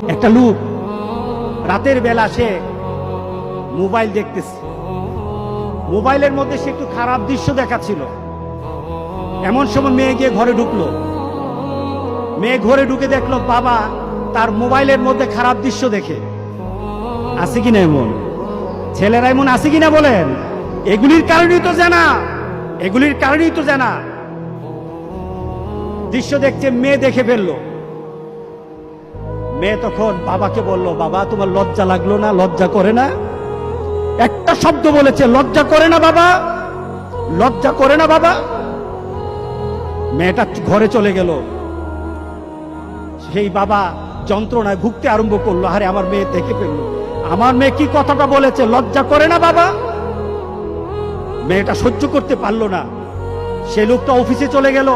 একটা লোক রাতের বেলা সে মোবাইল দেখতেছে, মোবাইলের মধ্যে সে একটু খারাপ দৃশ্য দেখাচ্ছিল। এমন সময় মেয়ে গিয়ে ঘরে ঢুকলো। মেয়ে ঘরে ঢুকে দেখলো বাবা তার মোবাইলের মধ্যে খারাপ দৃশ্য দেখে। আছে কিনা এমন ছেলেরা, এমন আছে কিনা বলেন? এগুলির কারণেই তো জানা, এগুলির কারণেই তো জানা। দৃশ্য দেখছে, মেয়ে দেখে ফেললো। মেয়ে তখন বাবাকে বলল, বাবা তোমার লজ্জা লাগলো না? লজ্জা করে না? একটা শব্দ বলেছে, লজ্জা করে না বাবা, লজ্জা করে না বাবা। মেয়েটা ঘরে চলে গেল। সেই বাবা যন্ত্রণায় ভুগতে আরম্ভ করলো, আরে আমার মেয়ে দেখে ফেললো, আমার মেয়ে কি কথাটা বলেছে, লজ্জা করে না বাবা। মেয়েটা সহ্য করতে পারলো না। সে লোকটা অফিসে চলে গেল,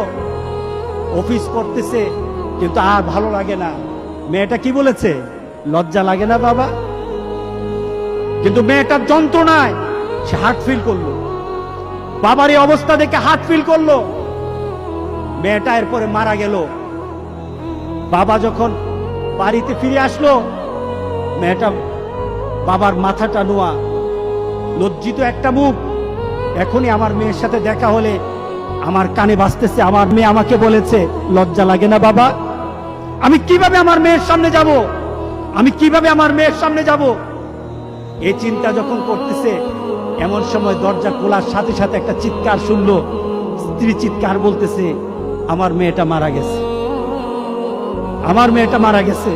অফিস করতেছে, কিন্তু আর ভালো লাগে না। মেয়েটা কি বলেছে, লজ্জা লাগে না বাবা। কিন্তু মেয়েটার যন্ত্রণায় সে হার্ট ফিল করলো, বাবার এই অবস্থা দেখে হার্ট ফিল করলো। মেয়েটা এরপরে মারা গেল। বাবা যখন বাড়িতে ফিরে আসলো, মেয়েটা বাবার মাথাটা নোয়া, লজ্জিত একটা মুখ। এখনই আমার মেয়ের সাথে দেখা হলে আমার কানে বাজতেছে, আমার মেয়ে আমাকে বলেছে লজ্জা লাগে না বাবা। আমি কিভাবে আমার মেয়ের সামনে যাব, আমি কিভাবে আমার মেয়ের সামনে যাব? এই চিন্তা যখন করতেছে, এমন সময় দরজা খোলার সাথে সাথে একটা চিৎকার শুনলো। স্ত্রী চিৎকার বলতেছে, আমার মেয়েটা মারা গেছে, আমার মেয়েটা মারা গেছে।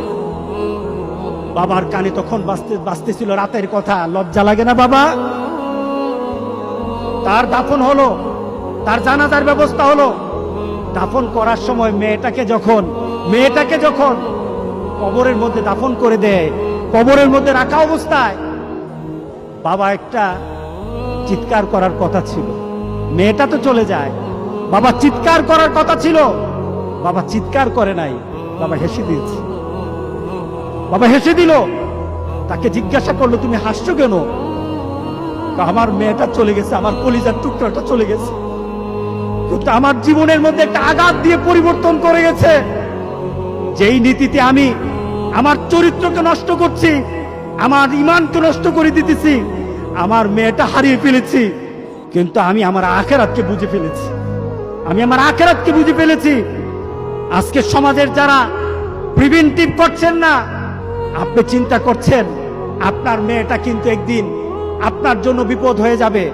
বাবার কানে তখন বাজতেছিল রাতের কথা, লজ্জা লাগে না বাবা। তার দাফন হলো, তার জানাজার ব্যবস্থা হলো। দাফন করার সময় মেয়েটাকে যখন কবরের মধ্যে দাফন করে দেয়, কবরের মধ্যে রাখা অবস্থায় বাবা একটা চিৎকার করার কথা ছিল। মেয়েটা তো চলে যায়, বাবা চিৎকার করার কথা ছিল, বাবা চিৎকার করে নাই, বাবা হেসে দিয়েছে। বাবা হেসে দিল। তাকে জিজ্ঞাসা করলো, তুমি হাসছো কেন? আমার মেয়েটা চলে গেছে, আমার কলিজার টুকরাটা চলে গেছে, কিন্তু আমার জীবনের মধ্যে একটা আঘাত দিয়ে পরিবর্তন করে গেছে। যেই নীতিতে আমি আমার চরিত্রকে নষ্ট করছি, আমার ঈমানকে নষ্ট করে দিতেছি, আমার মেয়েটা হারিয়ে ফেলেছি, কিন্তু আমি আমার আখিরাতকে বুঝে ফেলেছি, আমি আমার আখিরাতকে বুঝে ফেলেছি। আজকে সমাজের যারা প্রিভেন্টিভ করছেন না, আপনি চিন্তা করছেন আপনার মেয়েটা কিন্তু একদিন আপনার জন্য বিপদ হয়ে যাবে।